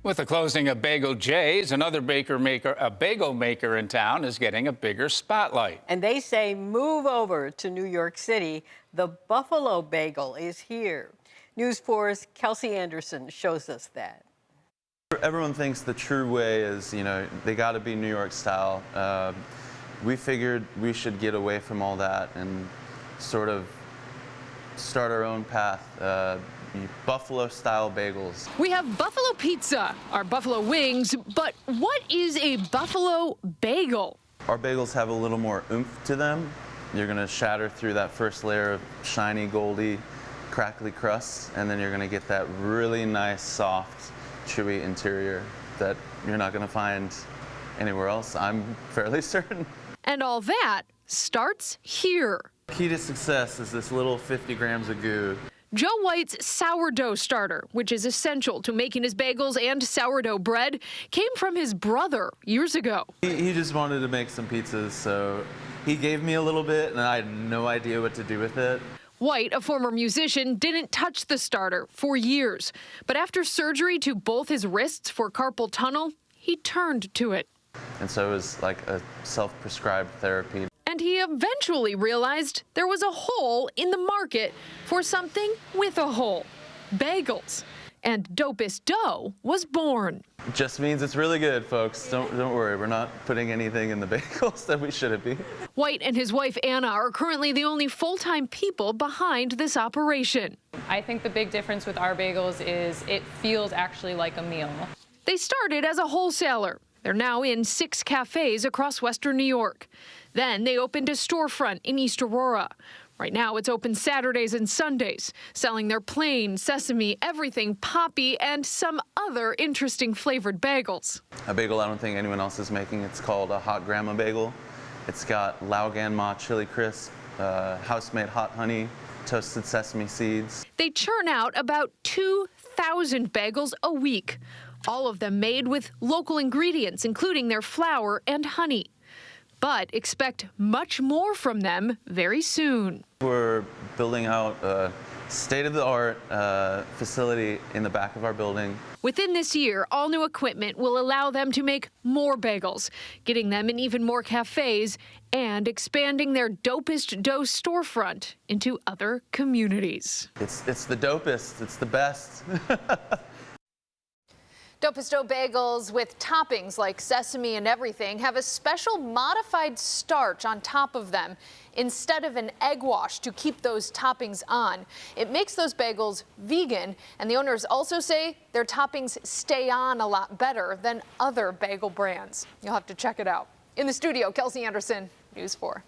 With the closing of Bagel J's, another bagel maker in town is getting a bigger spotlight. And they say move over to New York City. The Buffalo Bagel is here. News 4's Kelsey Anderson shows us that. Everyone thinks the true way is, they got to be New York style. We figured we should get away from all that and sort of start our own path. Buffalo-style bagels. We have buffalo pizza, our buffalo wings, but what is a buffalo bagel? Our bagels have a little more oomph to them. You're going to shatter through that first layer of shiny, goldy, crackly crust, and then you're going to get that really nice, soft, chewy interior that you're not going to find anywhere else, I'm fairly certain. And all that starts here. Key to success is this little 50 grams of goo. Joe White's sourdough starter, which is essential to making his bagels and sourdough bread, came from his brother years ago. He just wanted to make some pizzas, so he gave me a little bit, and I had no idea what to do with it. White, a former musician, didn't touch the starter for years. But after surgery to both his wrists for carpal tunnel, he turned to it. And so it was like a self-prescribed therapy. And he eventually realized there was a hole in the market for something with a hole: bagels. And Dopest Dough was born. It just means it's really good, folks. Don't worry, we're not putting anything in the bagels that we shouldn't be. White and his wife Anna are currently the only full-time people behind this operation. I think the big difference with our bagels is it feels actually like a meal. They started as a wholesaler. They're now in 6 cafes across Western New York. Then they opened a storefront in East Aurora. Right now it's open Saturdays and Sundays, selling their plain, sesame, everything poppy, and some other interesting flavored bagels. A bagel I don't think anyone else is making. It's called a hot grandma bagel. It's got Lao Gan Ma chili crisp, house-made hot honey, toasted sesame seeds. They churn out about 2,000 bagels a week, all of them made with local ingredients, including their flour and honey. But expect much more from them very soon. We're building out a state-of-the-art facility in the back of our building. Within this year, all new equipment will allow them to make more bagels, getting them in even more cafes and expanding their Dopest Dough storefront into other communities. It's the dopest. It's the best. Dopest Dough bagels with toppings like sesame and everything have a special modified starch on top of them instead of an egg wash to keep those toppings on. It makes those bagels vegan, and the owners also say their toppings stay on a lot better than other bagel brands. You'll have to check it out. In the studio, Kelsey Anderson, News 4.